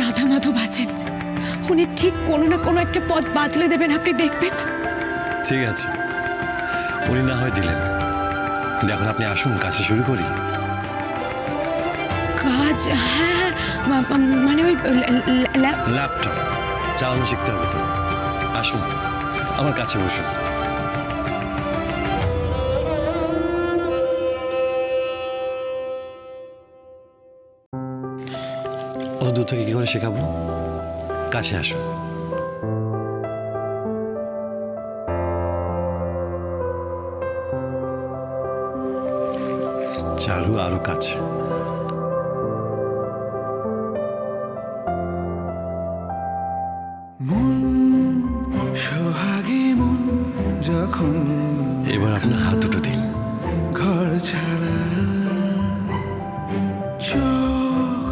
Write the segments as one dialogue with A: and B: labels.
A: রাধা মাধব আছেন, উনি ঠিক কোনো না কোনো একটা পথ বাতলে দেবেন, আপনি দেখবেন।
B: ঠিক আছে, উনি না হয় দিলেন, কিন্তু এখন আপনি আসুন, কাজটা শুরু করি।
A: কাজ? হ্যাঁ, মানে ওই
B: ল্যাপটপ চালানো শিখতে হবে তো। আসুন, আমার কাছে বসুন। অত দূর থেকে কি করে শেখাবো? কাছে আসুন। চারু আরো কাছে।
C: সোহাগে মন যখন
B: এবার আপনার হাত দুটো দিন।
C: ঘর ছাড়া চোখ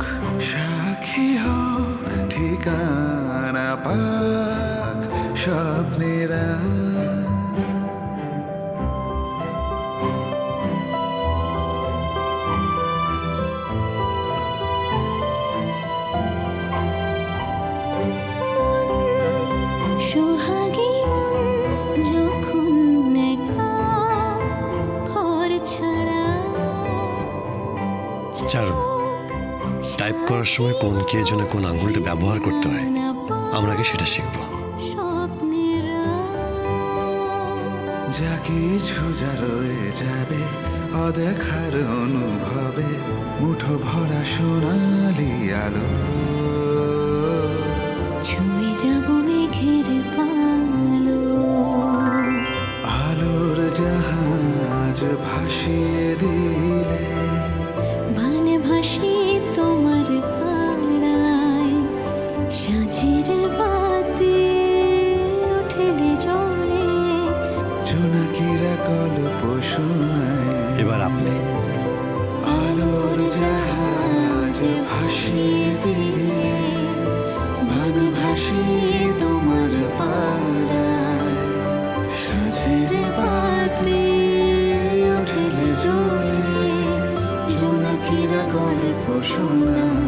C: সাক্ষী হোক, ঠিকানা পাক স্বপ্নেরা।
D: সোহাগী মন যখন একা ঘর ছাড়া।
B: চারু, টাইপ করার সময় কোন কি এর জন্য কোন আঙ্গুলটা ব্যবহার করতে হয় আমরা আগে সেটা শিখবো।
D: স্বপ্নেরা
C: যা কিছু যা রয়ে যাবে অদেখার অনুভবে, মুঠো ভরা সোনালি আলো।
D: ছুঁয়ে যাব মেঘের পালো,
C: আলোর জাহাজ ভাসিয়ে দিলে
D: মানে ভাসিয়ে তোমার পাড়ায়। সাঁঝের বাতি উঠেলে জলে,
C: জোনাকিরা গল্প শোনায়।
B: এবার আপনি।
C: আলোর জাহাজ ভাসিয়ে দিলে মানে ভাসিয়ে তোমার পাড়ায়। সাঁঝের বাতি উঠেলে জলে, জোনাকিরা গল্প শোনায়।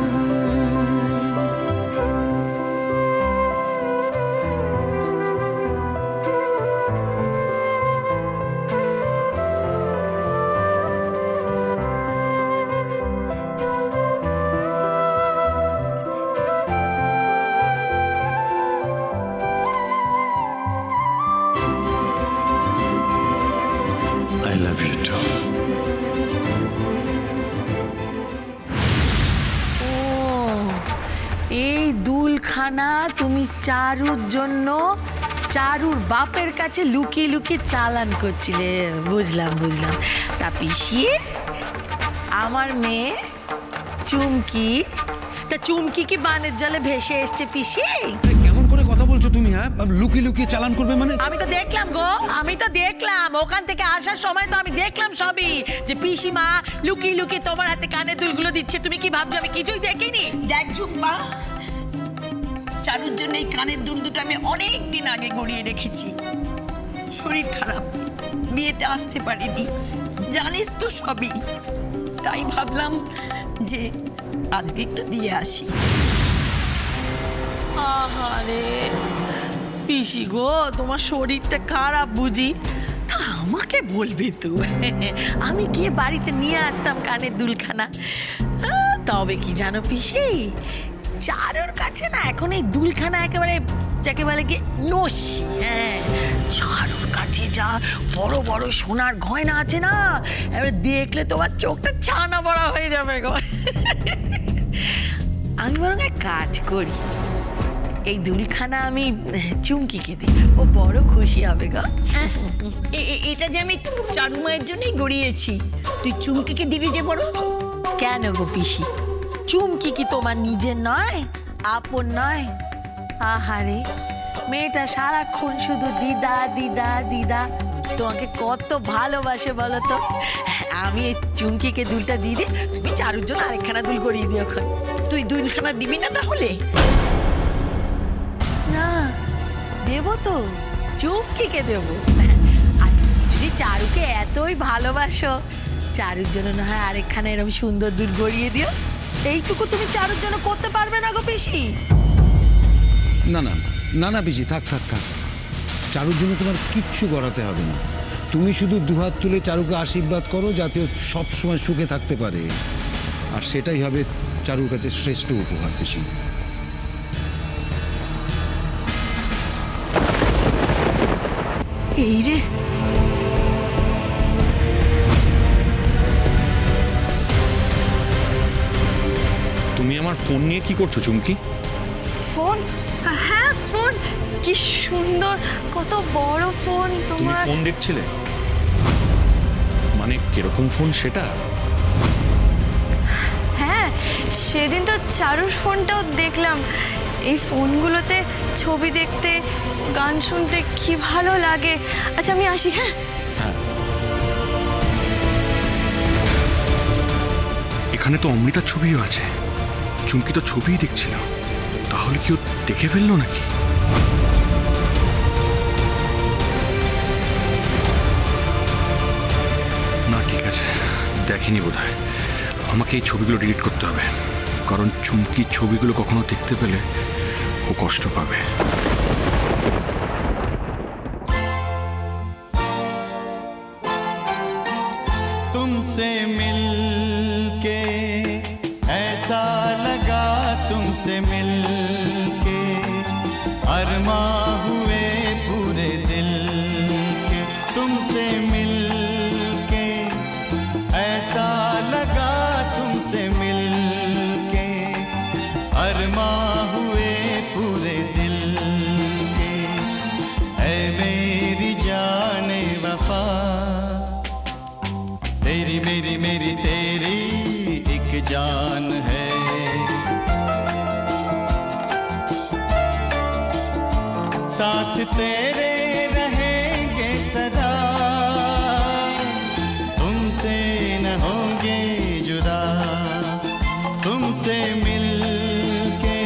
B: I love you too.
E: ও, এই দুলখানা তুমি চারুর জন্য চারুর বাপের কাছে লুকিয়ে লুকিয়ে চালান করছিলে। বুঝলাম বুঝলাম। তা পিসি, আমার মেয়ে চুমকি, তা চুমকি কি বানের জলে ভেসে এসছে পিসি?
F: কেমন করে কথা বলছো তুমি? হ্যাঁ, লুকিয়ে লুকিয়ে চালান করবে মানে?
E: আমি তো দেখলাম গো, আমি তো দেখলাম ওখান থেকে আসার সময় তো আমি দেখলাম সবই, যে পিসিমা লুকিয়ে লুকিয়ে তোমার হাতে কানের দুলগুলো দিচ্ছে। তুমি কি ভাবছো আমি কিছুই দেখিনি?
G: দেখ ঝুম্পা, চারুর জন্য এই কানের দুল দুটো আমি অনেক দিন আগে গড়িয়ে রেখেছি। শরীর খারাপ, বিয়েতে আসতে পারিনি, জানিস তো সবই। তাই ভাবলাম যে আজকে একটু দিয়ে আসি।
E: আহারে পিসি গো, তোমার শরীরটা খারাপ বুঝি? তা আমাকে বলবে তো, আমি গিয়ে বাড়িতে নিয়ে আসতাম কানের দুলখানা। তবে কি জানো পিসি, চারুর কাছে না এখন এই দুলখানা একেবারে যাকে বলে কি নসি। হ্যাঁ, চারুর কাছে যা বড় বড় সোনার গয়না আছে না, এবার দেখলে তোমার চোখটা ছানা বড়া হয়ে যাবে গো। আমি বরং এক কাজ করি, এই দুলখানা আমি চুমকিকে দিই, ও বড় খুশি হবে গো।
G: এটা যে আমি চারু মায়ের জন্যই গড়িয়েছি, তুই চুমকিকে দিবি যে বড়।
E: কেন গো পিসি, চুমকি কি তোমার নিজের নয়, আপন নয়? আহারে, মেয়েটা সারাক্ষণ শুধু দিদা দিদা দিদা, তোমাকে কত ভালোবাসে বলো তো। আমি এই চুমকিকে দুলটা দিয়ে দিই, তুমি চারুর জন্য আরেকখানা দুল করিয়ে দিও এখন।
G: তুই দুলখানা দিবি না তাহলে?
E: না, দেবো তো, চুমকিকে দেবো। আর যদি চারুকে এতই ভালোবাসো, চারুর জন্য না হয় আরেকখানা এরকম সুন্দর দুল গড়িয়ে দিও। এইটুকু তুমি চারুর জন্য করতে পারবে না গো পিসি?
F: না না না না পিসি, থাক থাক থাক। চারুর জন্য তোমার কিচ্ছু করাতে হবে না। তুমি শুধু দুহাত তুলে চারুকে আশীর্বাদ করো যাতে ও সবসময় সুখে থাকতে পারে, আর সেটাই হবে চারুর কাছে শ্রেষ্ঠ উপহার পিসি।
A: এই রে,
H: তুমি আমার ফোন নিয়ে কি করছো চুমকি?
I: ফোন? হ্যাঁ ফোন, কি সুন্দর, কত বড় ফোন
H: তুমি
I: তোমার।
H: ফোন দেখছিলে? মানে কিরকম ফোন সেটা?
I: হ্যাঁ, সেদিন তো চারুর ফোনটাও দেখলাম। এই ফোনগুলোতে ছবি দেখতে, গান শুনতে কি ভালো লাগে। আচ্ছা আমি আসি। হ্যাঁ
H: হ্যাঁ, এখানে তো অমৃতার ছবিও আছে। চুমকি তো ছবিই দেখছিল, তাহলে কি ও দেখে ফেললো নাকি? না ঠিক আছে, দেখেনি বোধহয়। আমাকে এই ছবিগুলো ডিলিট করতে হবে, কারণ চুমকির ছবিগুলো কখনো দেখতে পেলে ও কষ্ট পাবে।
C: तुमसे मिलके ऐसा लगा, तुमसे मिलके अरमां हुए पूरे दिल के। तुमसे मिलके ऐसा लगा, तुमसे मिलके अरमां हुए पूरे दिल के। ऐ मेरी जाने वफा, तेरी मेरी मेरी तेरी एक जान है। साथ तेरे रहेंगे सदा, तुमसे न होंगे जुदा। तुमसे मिलके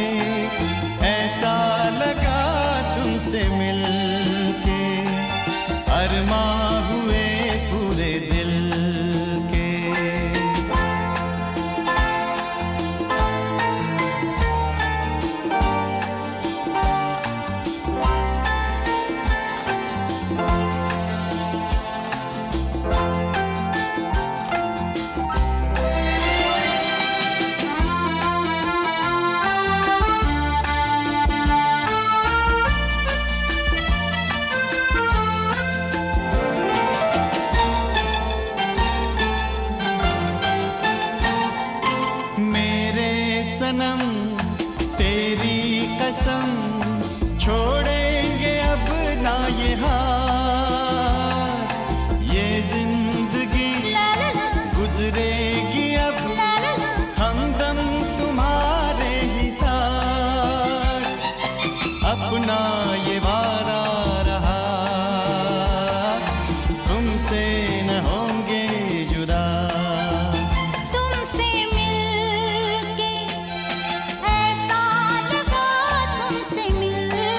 C: ऐसा लगा, तुमसे मिलके अरमां हुए पूरे दिल के। मेरे सनम तेरी कसम, छोड़ेंगे अब ना ये हाथ। ये जिंदगी गुजरेगी अब हमदम तुम्हारे ही साथ। अपना ये वादा रहा, तुमसे न होंगे जुदा।
D: तुमसे मिलके ऐसा लगा, तुमसे मिलके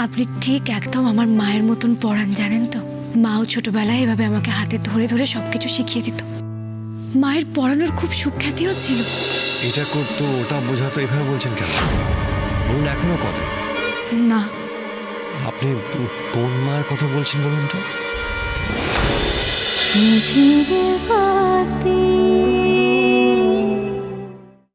A: আপনি ঠিক একদম আমার মায়ের মতন পড়ান, জানেন তো। মাও ছোটবেলায় এভাবে আমাকে হাতে ধরে ধরে সবকিছু শিখিয়ে দিত। মায়ের পড়ানোর খুব সুখ্যাতিও ছিল।
B: এটা করতো ওটা বোঝাতো, এভাবে বলছেন কেন? বলুন এখনো করে?
A: না,
B: আপনি কোন মায়ের কথা বলছেন বলুন তো?
D: সাঁঝের বাতি